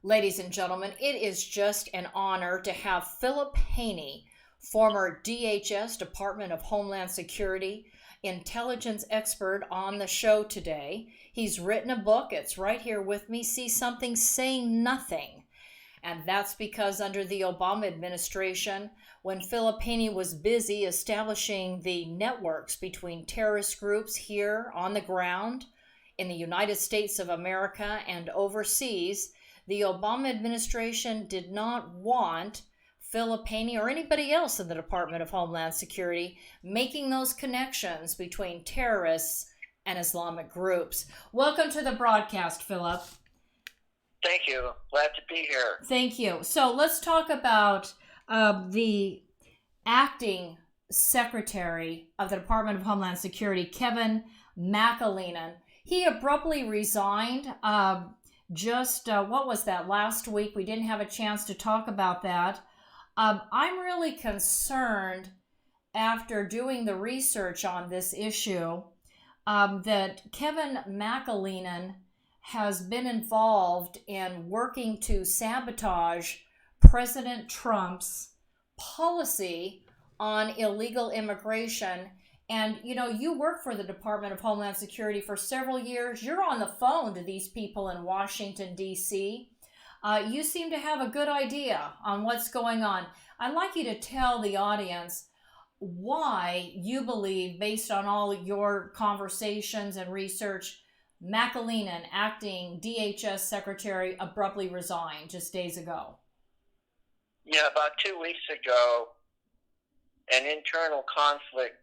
Ladies and gentlemen, it is just an honor to have PHILIP Haney, former DHS Department of Homeland Security intelligence expert, on the show today. He's written a book. It's right here with me, See Something, Say Nothing. And that's because under the Obama administration, when PHILIP Haney was busy establishing the networks between terrorist groups here on the ground in the United States of America and overseas, the Obama administration did not want PHILIP Haney or anybody else in the Department of Homeland Security making those connections between terrorists and Islamic groups. Welcome to the broadcast, Philip. Thank you. Glad to be here. Thank you. So let's talk about the acting Secretary of the Department of Homeland Security, Kevin McAleenan. He abruptly resigned what was that, last week? We didn't have a chance to talk about that. I'm really concerned after doing the research on this issue that Kevin McAleenan has been involved in working to sabotage President Trump's policy on illegal immigration. And, you work for the Department of Homeland Security for several years. You're on the phone to these people in Washington, D.C. You seem to have a good idea on what's going on. I'd like you to tell the audience why you believe, based on all your conversations and research, McAleenan, acting DHS Secretary, abruptly resigned just days ago. Yeah, about 2 weeks ago, an internal conflict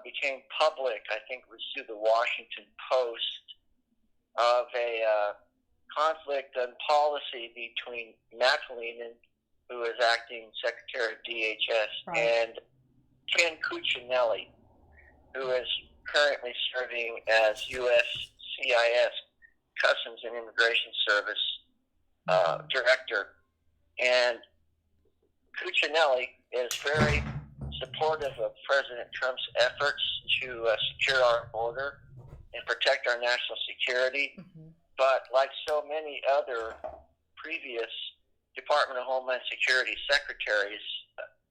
became public. I think it was through the Washington Post, of a conflict and policy between McAleenan, who is acting Secretary of DHS, right, and Ken Cuccinelli, who is currently serving as USCIS Customs and Immigration Service Director. And Cuccinelli is very supportive of President Trump's efforts to secure our border and protect our national security. Mm-hmm. But like so many other previous Department of Homeland Security secretaries,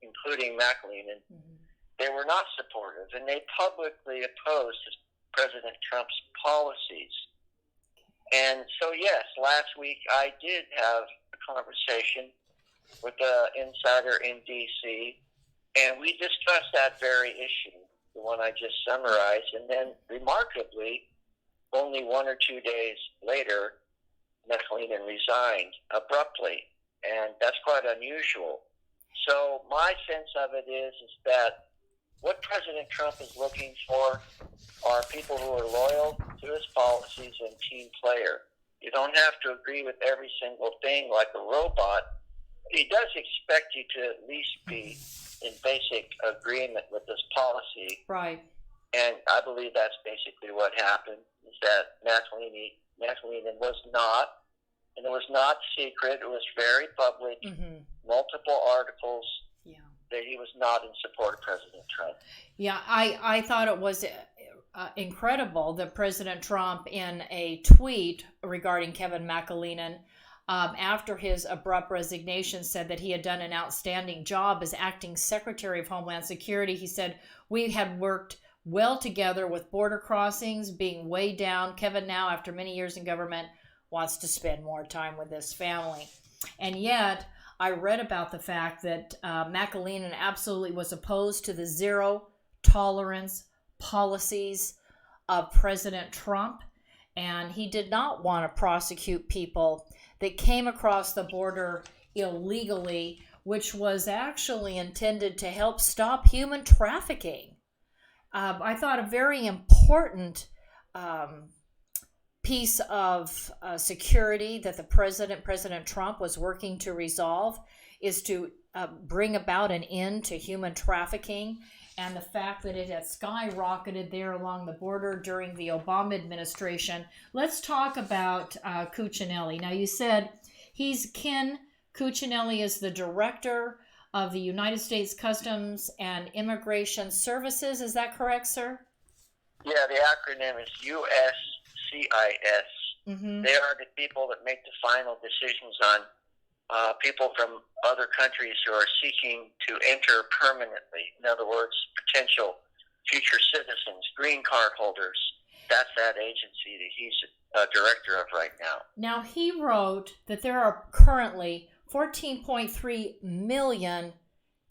including McAleenan, mm-hmm. they were not supportive, and they publicly opposed President Trump's policies. And so, yes, last week I did have a conversation with an insider in D.C., and we discussed that very issue, the one I just summarized. And then, remarkably, only 1 or 2 days later, McAleenan resigned abruptly, and that's quite unusual. So my sense of it is that what President Trump is looking for are people who are loyal to his policies and team player. You don't have to agree with every single thing like a robot. He does expect you to at least be in basic agreement with this policy. Right. And I believe that's basically what happened, is that McAleenan was not, and it was not secret, it was very public, mm-hmm. multiple articles, yeah, that he was not in support of President Trump. Yeah, I thought it was incredible that President Trump, in a tweet regarding Kevin McAleenan, after his abrupt resignation, said that he had done an outstanding job as acting Secretary of Homeland Security. He said, "We had worked well together with border crossings being way down. Kevin now, after many years in government, wants to spend more time with his family." And yet, I read about the fact that McAleenan absolutely was opposed to the zero tolerance policies of President Trump, and he did not want to prosecute people that came across the border illegally, which was actually intended to help stop human trafficking. I thought a very important piece of security that President Trump was working to resolve is to bring about an end to human trafficking, and the fact that it had skyrocketed there along the border during the Obama administration. Let's talk about Cuccinelli. Now, you said Ken Cuccinelli is the director of the United States Customs and Immigration Services. Is that correct, sir? Yeah, the acronym is USCIS Mm-hmm. They are the people that make the final decisions on people from other countries who are seeking to enter permanently. In other words, potential future citizens, green card holders. That's that agency that he's a director of right now. Now, he wrote that there are currently 14.3 million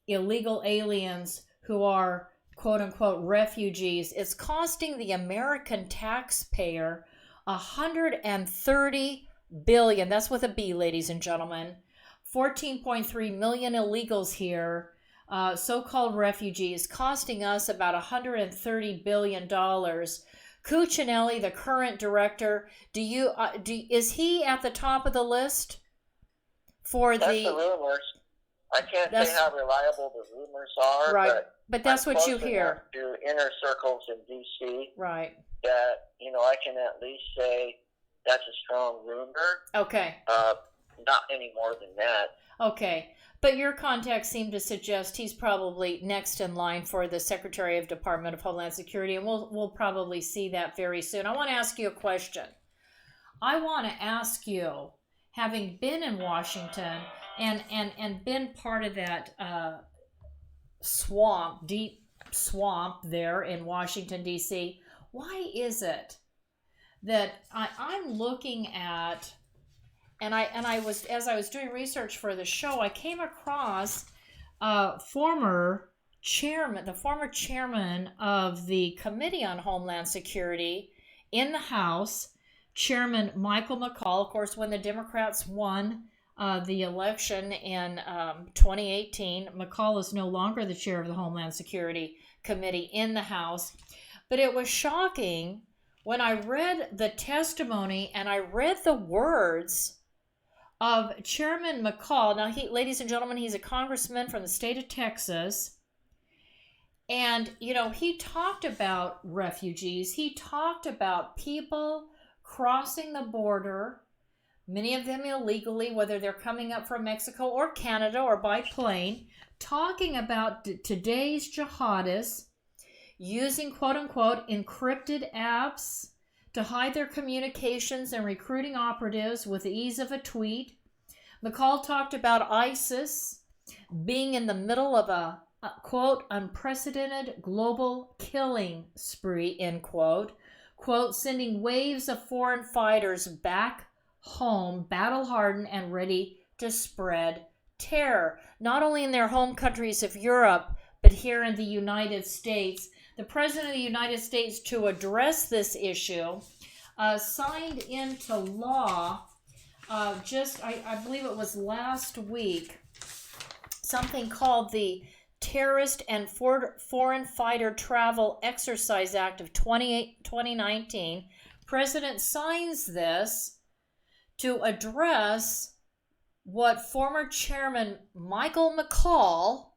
illegal aliens who are quote-unquote refugees. It's costing the American taxpayer $130 billion. That's with a B, ladies and gentlemen. 14.3 million illegals here, so-called refugees, costing us about $130 billion. Cuccinelli, the current director, is he at the top of the list for That's the rumors. I can't say how reliable the rumors are, right? But that's what you hear. To inner circles in D.C., right? That I can at least say that's a strong rumor. Okay. Not any more than that. Okay. But your contacts seem to suggest he's probably next in line for the Secretary of Department of Homeland Security, and we'll probably see that very soon. I want to ask you a question. I want to ask you, having been in Washington and been part of that deep swamp there in Washington, D.C., why is it that I'm looking at, and I was, as I was doing research for the show, I came across the former chairman of the Committee on Homeland Security in the House, Chairman Michael McCaul. Of course, when the Democrats won the election in 2018, McCaul is no longer the chair of the Homeland Security Committee in the House. But it was shocking when I read the testimony and I read the words of Chairman McCaul. Now, ladies and gentlemen, he's a congressman from the state of Texas. And, he talked about refugees. He talked about people crossing the border, many of them illegally, whether they're coming up from Mexico or Canada or by plane, talking about today's jihadists using quote-unquote encrypted apps to hide their communications and recruiting operatives with the ease of a tweet. McCaul talked about ISIS being in the middle of a quote, unprecedented global killing spree, end quote, sending waves of foreign fighters back home, battle-hardened and ready to spread terror, not only in their home countries of Europe, but here in the United States. The President of the United States, to address this issue, signed into law I believe it was last week, something called the Terrorist and Foreign Fighter Travel Exercise Act of 2019. President signs this to address what former Chairman Michael McCaul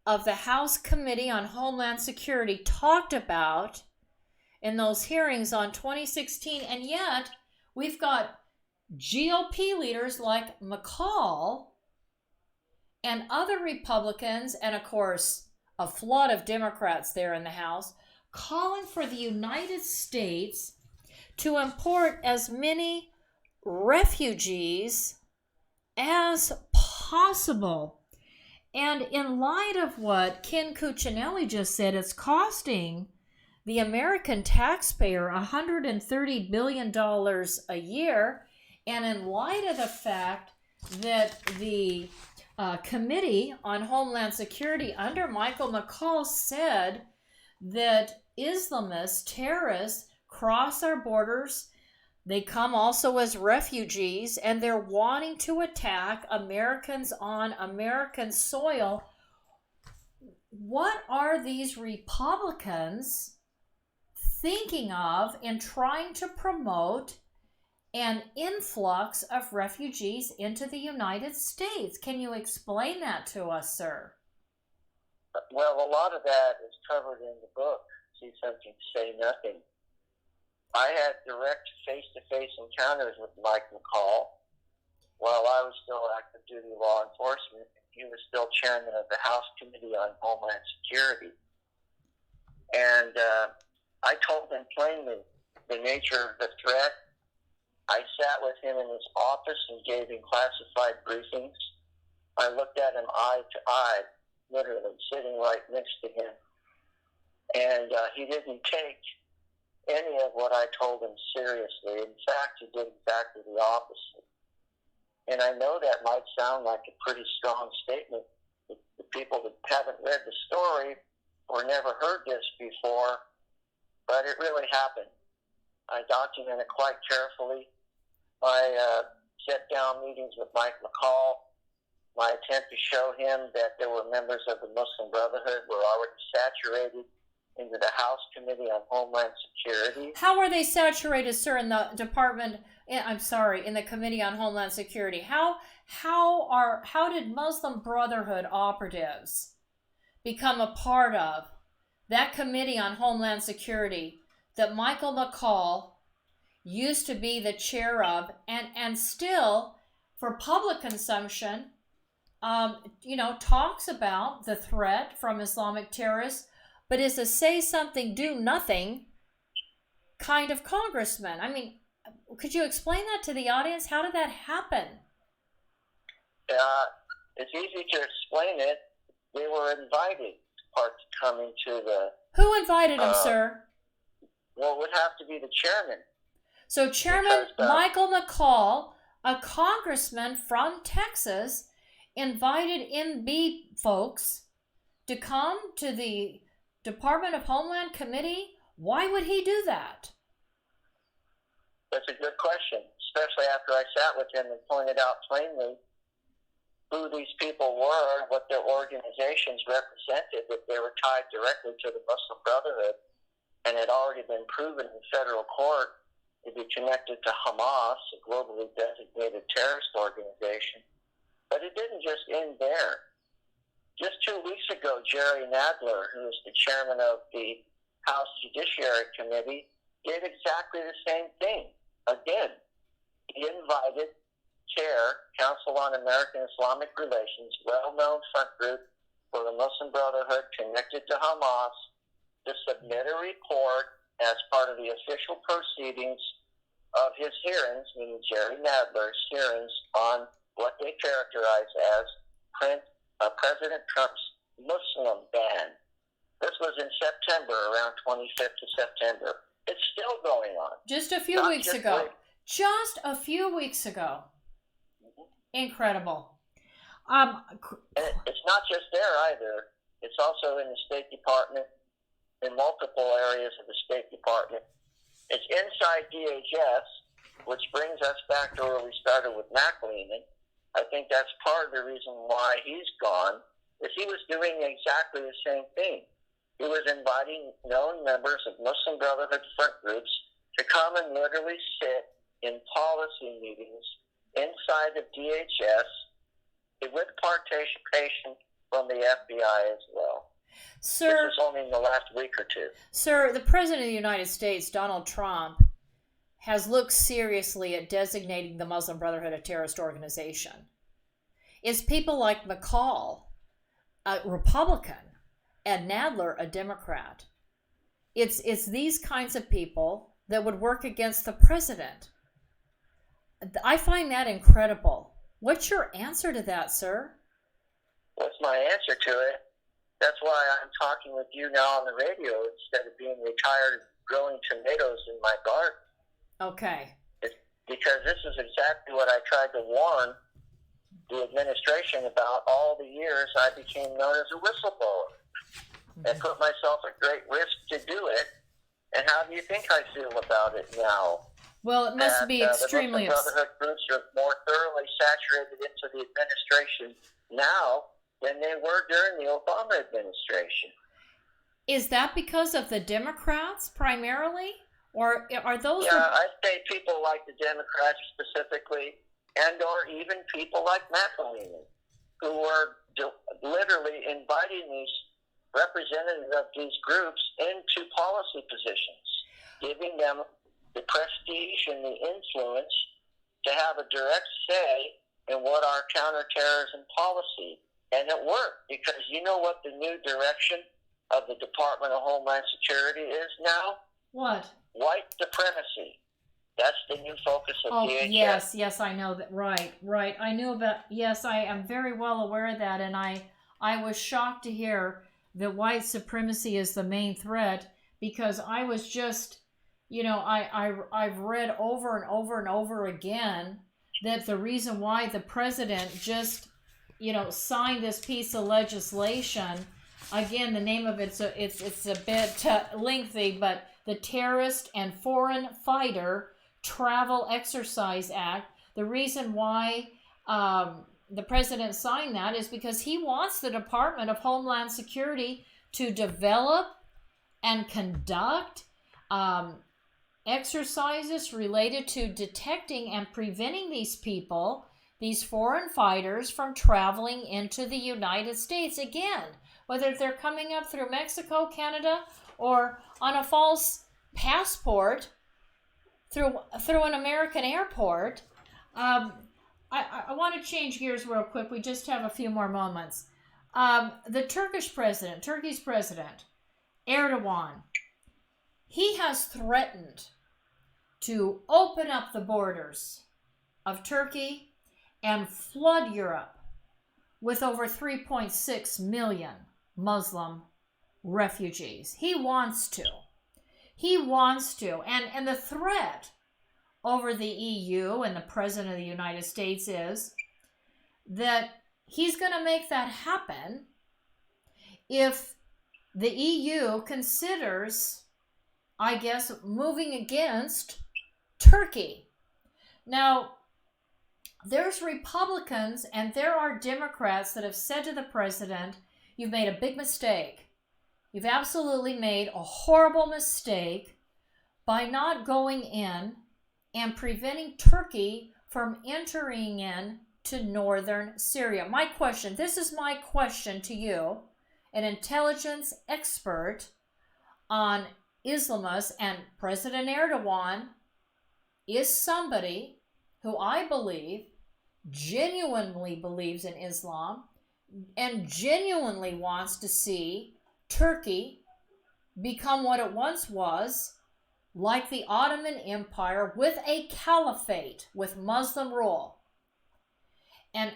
of the House Committee on Homeland Security talked about in those hearings on 2016. And yet, we've got GOP leaders like McCaul and other Republicans, and of course, a flood of Democrats there in the House, calling for the United States to import as many refugees as possible. And in light of what Ken Cuccinelli just said, it's costing the American taxpayer $130 billion a year. And in light of the fact that the Committee on Homeland Security under Michael McCaul said that Islamists, terrorists, cross our borders. They come also as refugees, and they're wanting to attack Americans on American soil. What are these Republicans thinking of in trying to promote an influx of refugees into the United States? Can you explain that to us, sir? Well, a lot of that is covered in the book, See Something, Say Nothing. I had direct face-to-face encounters with Mike McCaul while I was still active duty law enforcement. He was still chairman of the House Committee on Homeland Security. And I told him plainly the nature of the threat I sat with him in his office and gave him classified briefings. I looked at him eye to eye, literally sitting right next to him. And he didn't take any of what I told him seriously. In fact, he did exactly the opposite. And I know that might sound like a pretty strong statement to people that haven't read the story or never heard this before, but it really happened. I document it quite carefully. My sit-down meetings with Mike McCall, my attempt to show him that there were members of the Muslim Brotherhood were already saturated into the House Committee on Homeland Security. How are they saturated, sir, in the in the Committee on Homeland Security? How did Muslim Brotherhood operatives become a part of that Committee on Homeland Security that Michael McCall used to be the chair of, and still, for public consumption, talks about the threat from Islamic terrorists, but is a say something, do nothing kind of congressman? I mean, could you explain that to the audience? How did that happen? It's easy to explain it. They were invited to come into the... Who invited them, sir? Well, it would have to be the chairman. So Chairman Michael McCall, a congressman from Texas, invited MB folks to come to the Department of Homeland Committee. Why would he do that? That's a good question, especially after I sat with him and pointed out plainly who these people were, what their organizations represented, that they were tied directly to the Muslim Brotherhood, and had already been proven in federal court to be connected to Hamas, a globally designated terrorist organization. But it didn't just end there. Just 2 weeks ago, Jerry Nadler, who is the chairman of the House Judiciary Committee, did exactly the same thing. Again, he invited CAIR, Council on American Islamic Relations, well-known front group for the Muslim Brotherhood connected to Hamas, to submit a report as part of the official proceedings of his hearings, meaning Jerry Nadler's hearings, on what they characterize as President Trump's Muslim ban. This was in September, around 25th of September. It's still going on. Just a few weeks ago. Just a few weeks ago. Mm-hmm. Incredible. And it's not just there either. It's also in the State Department, in multiple areas of the State Department. It's inside DHS, which brings us back to where we started with McAleenan. I think that's part of the reason why he's gone, is he was doing exactly the same thing. He was inviting known members of Muslim Brotherhood front groups to come and literally sit in policy meetings inside of DHS with participation from the FBI as well. Sir, this is only in the last week or two. Sir, the President of the United States, Donald Trump, has looked seriously at designating the Muslim Brotherhood a terrorist organization. It's people like McCall, a Republican, and Nadler, a Democrat. It's these kinds of people that would work against the president. I find that incredible. What's your answer to that, sir? What's my answer to it? That's why I'm talking with you now on the radio instead of being retired and growing tomatoes in my garden. Okay. Because this is exactly what I tried to warn the administration about all the years I became known as a whistleblower. Mm-hmm. And put myself at great risk to do it. And how do you think I feel about it now? Well, it must be extremely... The Muslim Brotherhood groups are more thoroughly saturated into the administration now than they were during the Obama administration. Is that because of the Democrats primarily? Or are those... Yeah, I'd say people like the Democrats specifically, and or even people like McAleenan, who were literally inviting these representatives of these groups into policy positions, giving them the prestige and the influence to have a direct say in what our counterterrorism policy. And it worked, because you know what the new direction of the Department of Homeland Security is now? What? White supremacy. That's the new focus of Oh, DHS. yes, I know that. Right. I knew about, yes, I am very well aware of that. And I was shocked to hear that white supremacy is the main threat, because I was just, I've read over and over and over again that the reason why the president just, signed this piece of legislation, again, the name of it's a bit lengthy, but the Terrorist and Foreign Fighter Travel Exercise Act. The reason why the president signed that is because he wants the Department of Homeland Security to develop and conduct exercises related to detecting and preventing these people, these foreign fighters, from traveling into the United States. Again, whether they're coming up through Mexico, Canada, or on a false passport through an American airport. I want to change gears real quick. We just have a few more moments. The Turkish president, Turkey's president, Erdogan, he has threatened to open up the borders of Turkey and flood Europe with over 3.6 million Muslim refugees. He wants to. And the threat over the EU and the President of the United States is that he's going to make that happen if the EU considers, I guess, moving against Turkey. Now, there's Republicans and there are Democrats that have said to the president, you've made a big mistake. You've absolutely made a horrible mistake by not going in and preventing Turkey from entering in to northern Syria. This is my question to you, an intelligence expert on Islamists, and President Erdogan is somebody who I believe genuinely believes in Islam and genuinely wants to see Turkey become what it once was, like the Ottoman Empire, with a caliphate, with Muslim rule. And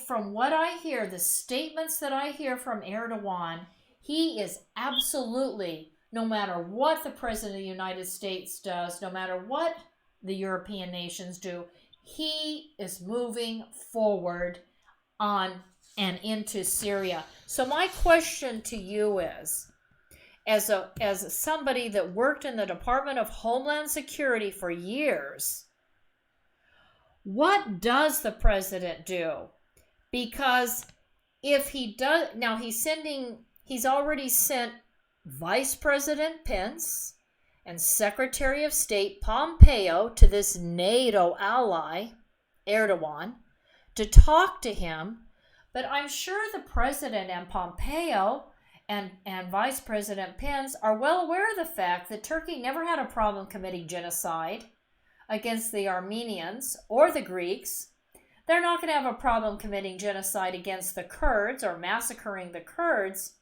from what I hear, the statements that I hear from Erdogan, he is absolutely, no matter what the President of the United States does, no matter what the European nations do, he is moving forward on and into Syria. So my question to you is, as somebody that worked in the Department of Homeland Security for years, what does the president do? Because if he does, now he's already sent Vice President Pence and Secretary of State Pompeo to this NATO ally, Erdogan, to talk to him. But I'm sure the president and Pompeo and Vice President Pence are well aware of the fact that Turkey never had a problem committing genocide against the Armenians or the Greeks. They're not going to have a problem committing genocide against the Kurds or massacring the Kurds.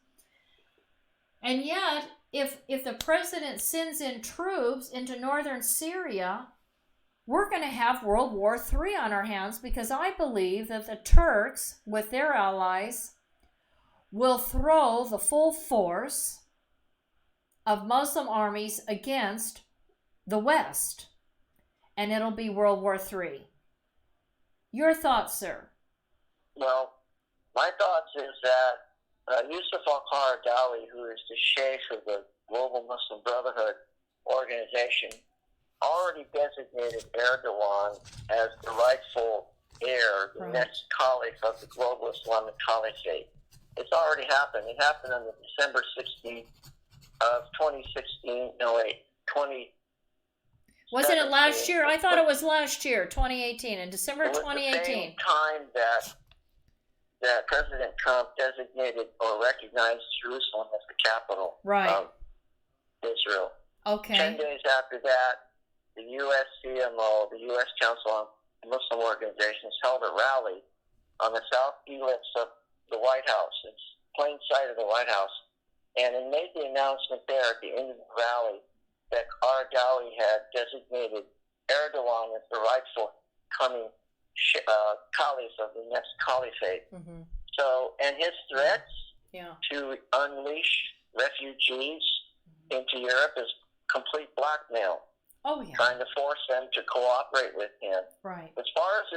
And yet, if the president sends in troops into northern Syria, we're going to have World War III on our hands, because I believe that the Turks, with their allies, will throw the full force of Muslim armies against the West, and it'll be World War III. Your thoughts, sir? Well, my thoughts is that Yusuf al-Qaradawi, who is the sheikh of the Global Muslim Brotherhood organization, already designated Erdogan as the rightful heir, the next caliph of the global Islamic Caliphate. It's already happened. It happened on December 16th of 2016. No, wait, 20. Wasn't it last year? I thought it was last year, 2018, in December 2018. It was the same time that President Trump designated or recognized Jerusalem as the capital of Israel. Okay. 10 days after that, the U.S. CMO, the U.S. Council on Muslim Organizations, held a rally on the south ellipse of the White House. It's plain sight of the White House. And it made the announcement there at the end of the rally that Qaradawi had designated Erdogan as the rightful coming caliph of the next caliphate. Mm-hmm. So, and his threats to unleash refugees into Europe is complete blackmail. Oh yeah. Trying to force them to cooperate with him. Right. As far as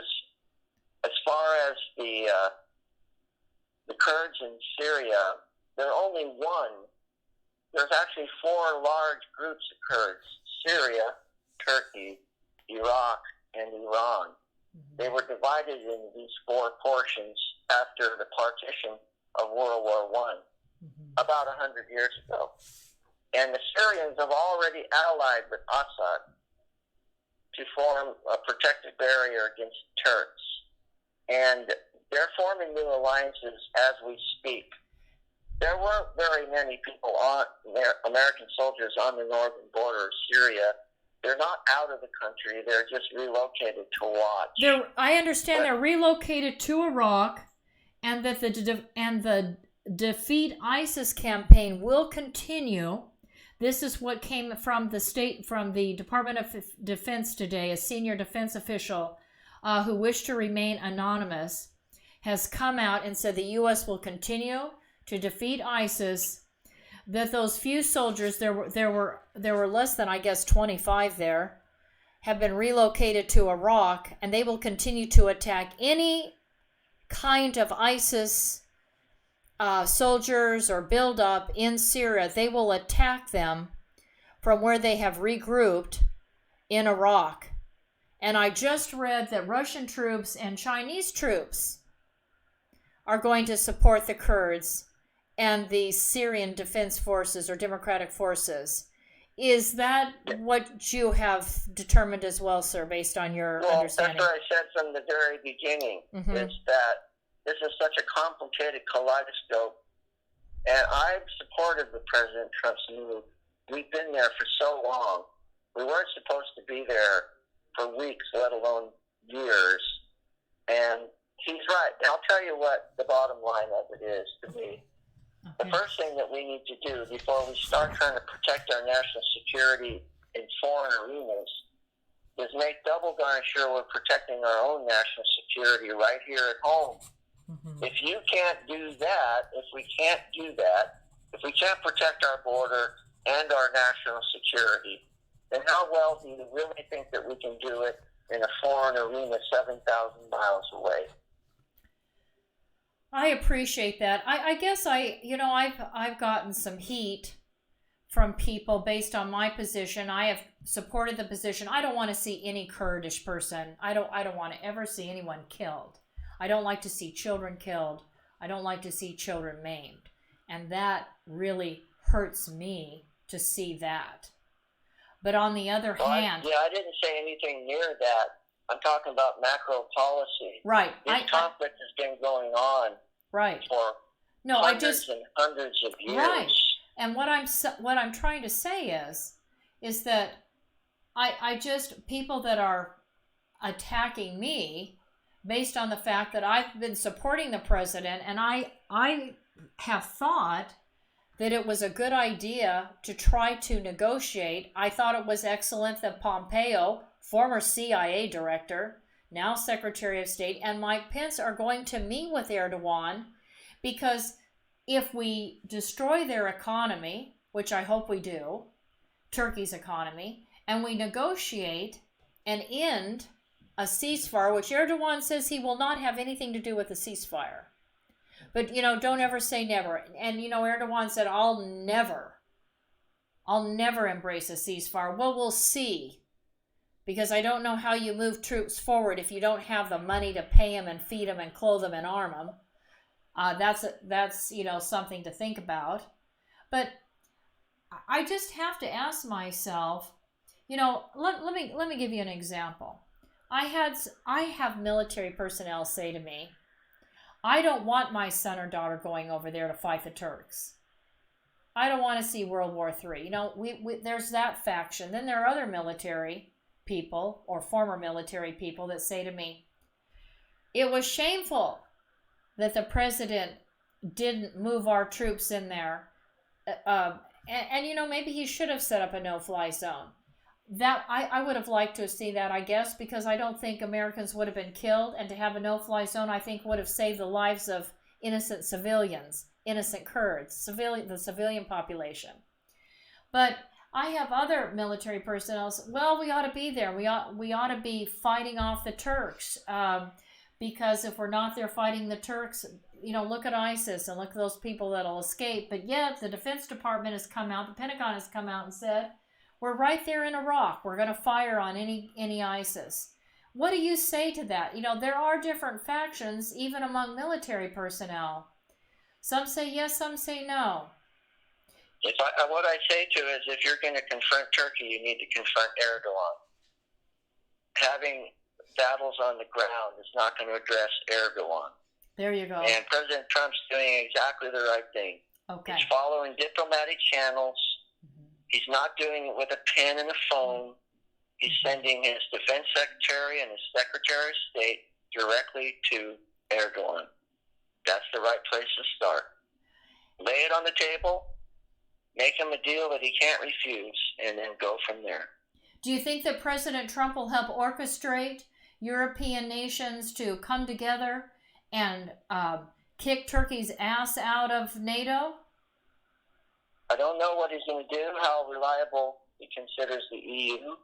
the Kurds in Syria, they're only one. There's actually four large groups of Kurds: Syria, Turkey, Iraq, and Iran. Mm-hmm. They were divided into these four portions after the partition of World War I, about 100 years ago. And the Syrians have already allied with Assad to form a protective barrier against Turks. And they're forming new alliances as we speak. There weren't very many people American soldiers on the northern border of Syria. They're not out of the country. They're just relocated to watch. I understand they're relocated to Iraq, and that the Defeat ISIS campaign will continue. This is what came from the Department of Defense today. A senior defense official who wished to remain anonymous has come out and said the U.S. will continue to defeat ISIS. That those few soldiers, there were less than, I guess, 25 there, have been relocated to Iraq, and they will continue to attack any kind of ISIS soldiers or buildup in Syria. They will attack them from where they have regrouped in Iraq. And I just read that Russian troops and Chinese troops are going to support the Kurds and the Syrian Defense Forces or Democratic Forces. Is that what you have determined as well, sir, based on your understanding? That's what I said from the very beginning, is that this is such a complicated kaleidoscope. And I've supported the President Trump's move. We've been there for so long. We weren't supposed to be there for weeks, let alone years. And he's right. And I'll tell you what the bottom line of it is to me. The first thing that we need to do before we start trying to protect our national security in foreign arenas is make double darn sure we're protecting our own national security right here at home. If you can't do that, if we can't protect our border and our national security, then how well do you really think that we can do it in a foreign arena 7,000 miles away? I appreciate that. I guess I've gotten some heat from people based on my position. I have supported the position. I don't want to see any Kurdish person. I don't want to ever see anyone killed. I don't like to see children killed. I don't like to see children maimed. And that really hurts me to see that. But on the other hand... I didn't say anything near that. I'm talking about macro policy. Right. This conflict has been going on for hundreds and hundreds of years. Right. And what I'm trying to say is that I just, people that are attacking me based on the fact that I've been supporting the president, and I have thought that it was a good idea to try to negotiate. I thought it was excellent that Pompeo, former CIA director, now Secretary of State, and Mike Pence are going to meet with Erdogan, because if we destroy their economy, which I hope we do, Turkey's economy, and we negotiate and end a ceasefire, which Erdogan says he will not have anything to do with the ceasefire. But, don't ever say never. And, Erdogan said, I'll never embrace a ceasefire. Well, we'll see. Because I don't know how you move troops forward if you don't have the money to pay them and feed them and clothe them and arm them. That's something to think about. But I just have to ask myself, let me give you an example. I have military personnel say to me, I don't want my son or daughter going over there to fight the Turks. I don't want to see World War III. There's that faction. Then there are other military people or former military people that say to me, it was shameful that the president didn't move our troops in there. And maybe he should have set up a no-fly zone. that I would have liked to have seen that, I guess, because I don't think Americans would have been killed, and to have a no-fly zone, I think, would have saved the lives of innocent civilians, innocent Kurds, the civilian population. But I have other military personnel. Well, we ought to be there. We ought to be fighting off the Turks, because if we're not there fighting the Turks, look at ISIS and look at those people that'll escape. But yet the Defense Department has come out, the Pentagon has come out and said, we're right there in Iraq. We're going to fire on any ISIS. What do you say to that? There are different factions even among military personnel. Some say yes, some say no. What I say to is, if you're going to confront Turkey, you need to confront Erdogan. Having battles on the ground is not going to address Erdogan. There you go. And President Trump's doing exactly the right thing. Okay. He's following diplomatic channels. He's not doing it with a pen and a phone. He's sending his defense secretary and his secretary of state directly to Erdogan. That's the right place to start. Lay it on the table, make him a deal that he can't refuse, and then go from there. Do you think that President Trump will help orchestrate European nations to come together and kick Turkey's ass out of NATO? I don't know what he's going to do, how reliable he considers the EU.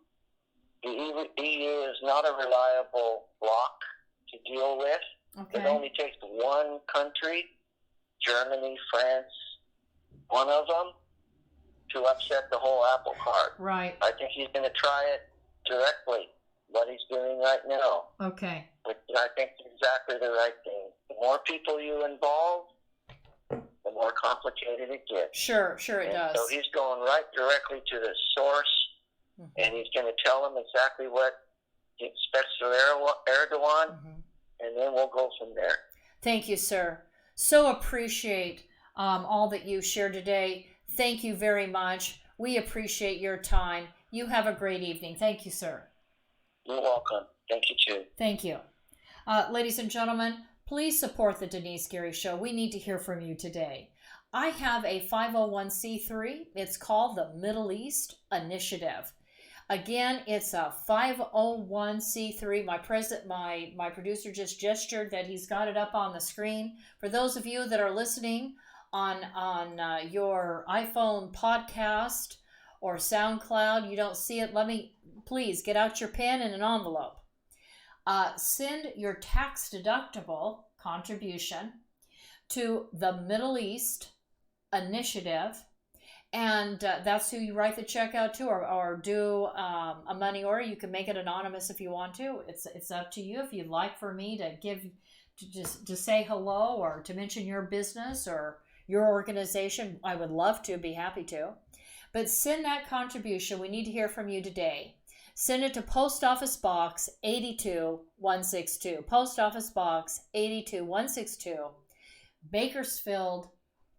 The EU is not a reliable bloc to deal with. Okay. It only takes one country, Germany, France, one of them, to upset the whole apple cart. Right. I think he's going to try it directly, what he's doing right now. Okay. But I think it's exactly the right thing. The more people you involve, the more complicated it gets. Sure it does. So he's going right directly to the source, and he's going to tell them exactly what he expects from Erdogan, and then we'll go from there. Thank you, sir. So appreciate all that you shared today. Thank you very much. We appreciate your time. You have a great evening. Thank you, sir. You're welcome. Thank you, too. Thank you. Ladies and gentlemen, please support the Denice Gary Show. We need to hear from you today. I have a 501c3. It's called the Middle East Initiative. Again, it's a 501c3. My producer just gestured that he's got it up on the screen. For those of you that are listening on your iPhone podcast or SoundCloud, you don't see it, please get out your pen and an envelope. Send your tax-deductible contribution to the Middle East Initiative, and that's who you write the check out to, or do a money order. You can make it anonymous if you want to. It's up to you. If you'd like for me to say hello or to mention your business or your organization, I would love to, be happy to. But send that contribution. We need to hear from you today. Send it to Post Office Box 82162. Post Office Box 82162, Bakersfield,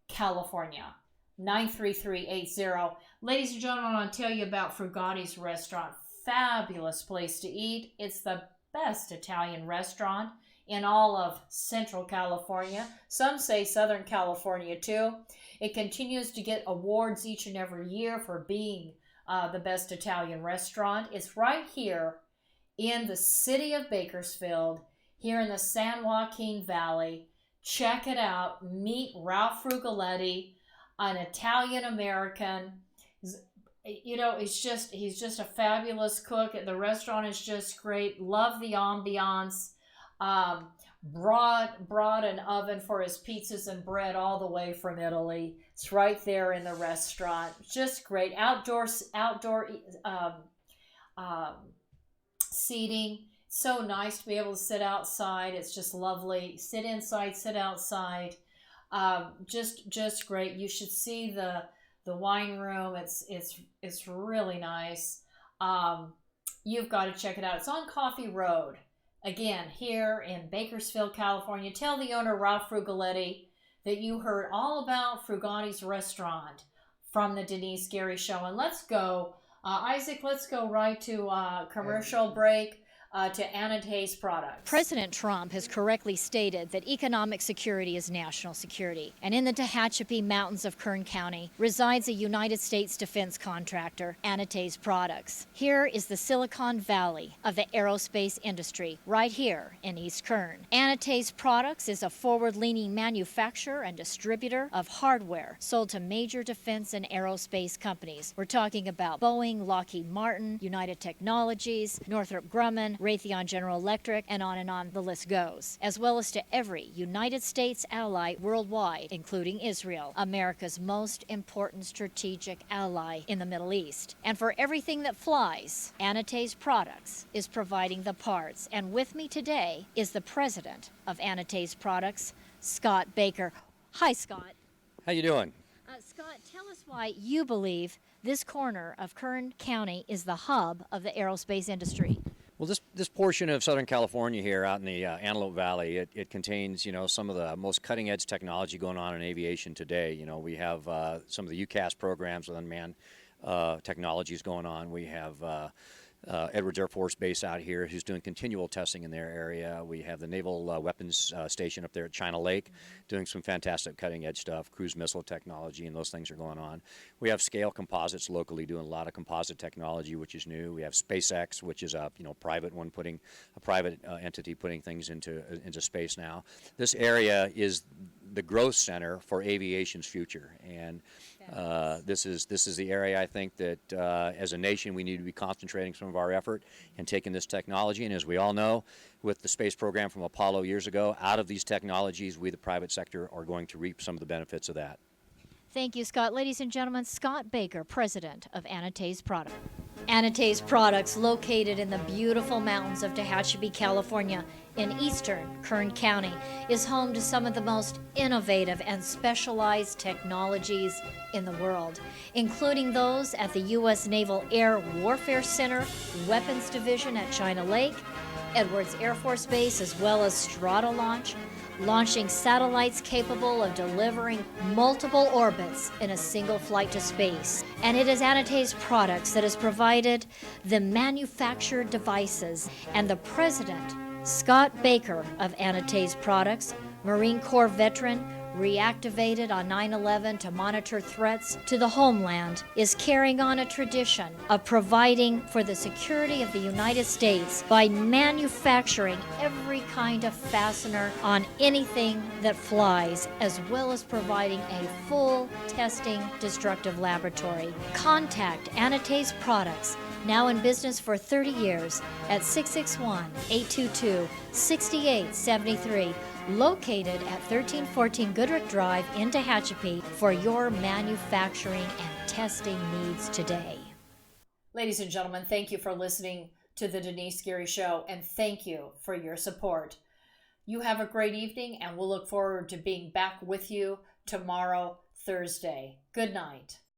California, 93380. Ladies and gentlemen, I want to tell you about Frugati's Restaurant. Fabulous place to eat. It's the best Italian restaurant in all of Central California. Some say Southern California too. It continues to get awards each and every year for being the best Italian restaurant. It's right here in the city of Bakersfield, here in the San Joaquin Valley. Check it out. Meet Ralph Frugaletti, an Italian American. He's just a fabulous cook. The restaurant is just great. Love the ambiance. Brought an oven for his pizzas and bread all the way from Italy. It's right there in the restaurant. Just great. Outdoor seating. So nice to be able to sit outside. It's just lovely. Sit inside, sit outside. Just great. You should see the wine room. It's really nice. You've got to check it out. It's on Coffee Road. Again, here in Bakersfield, California. Tell the owner, Ralph Frugaletti, that you heard all about Frugati's Restaurant from the Denice Gary Show. And let's go, Isaac, let's go right to commercial break. to Anatase products. President Trump has correctly stated that economic security is national security, and in the Tehachapi Mountains of Kern County resides a United States defense contractor, Anatase Products. Here is the Silicon Valley of the aerospace industry, right here in East Kern. Anatase Products is a forward-leaning manufacturer and distributor of hardware sold to major defense and aerospace companies. We're talking about Boeing, Lockheed Martin, United Technologies, Northrop Grumman, Raytheon General Electric, and on the list goes, as well as to every United States ally worldwide, including Israel, America's most important strategic ally in the Middle East. And for everything that flies, Anatase Products is providing the parts. And with me today is the president of Anatase Products, Scott Baker. Hi, Scott. How you doing? Scott, tell us why you believe this corner of Kern County is the hub of the aerospace industry. Well, this portion of Southern California here out in the Antelope Valley, it contains, some of the most cutting edge technology going on in aviation today. We have some of the UCAS programs with unmanned technologies going on. We have Edwards Air Force Base out here who's doing continual testing in their area. We have the Naval Weapons Station up there at China Lake doing some fantastic cutting edge stuff, cruise missile technology, and those things are going on. We have Scale Composites locally doing a lot of composite technology, which is new. We have SpaceX, which is a private one putting a private entity putting things into space now. This area is the growth center for aviation's future, and this is the area I think that as a nation we need to be concentrating some of our effort and taking this technology. And as we all know, with the space program from Apollo years ago, out of these technologies, we the private sector are going to reap some of the benefits of that. Thank you, Scott. Ladies and gentlemen, Scott Baker, president of Anatase Products. Anatase Products, located in the beautiful mountains of Tehachapi, California, in eastern Kern County, is home to some of the most innovative and specialized technologies in the world, including those at the U.S. Naval Air Warfare Center, Weapons Division at China Lake, Edwards Air Force Base, as well as Strata Launch, launching satellites capable of delivering multiple orbits in a single flight to space. And it is Anatase Products that has provided the manufactured devices, and the president, Scott Baker of Anatase Products, Marine Corps veteran, reactivated on 9/11 to monitor threats to the homeland, is carrying on a tradition of providing for the security of the United States by manufacturing every kind of fastener on anything that flies, as well as providing a full testing destructive laboratory. Contact Anatase Products, now in business for 30 years, at 661-822-6873. Located at 1314 Goodrich Drive in Tehachapi for your manufacturing and testing needs today. Ladies and gentlemen, thank you for listening to the Denice Geary Show, and thank you for your support. You have a great evening, and we'll look forward to being back with you tomorrow, Thursday. Good night.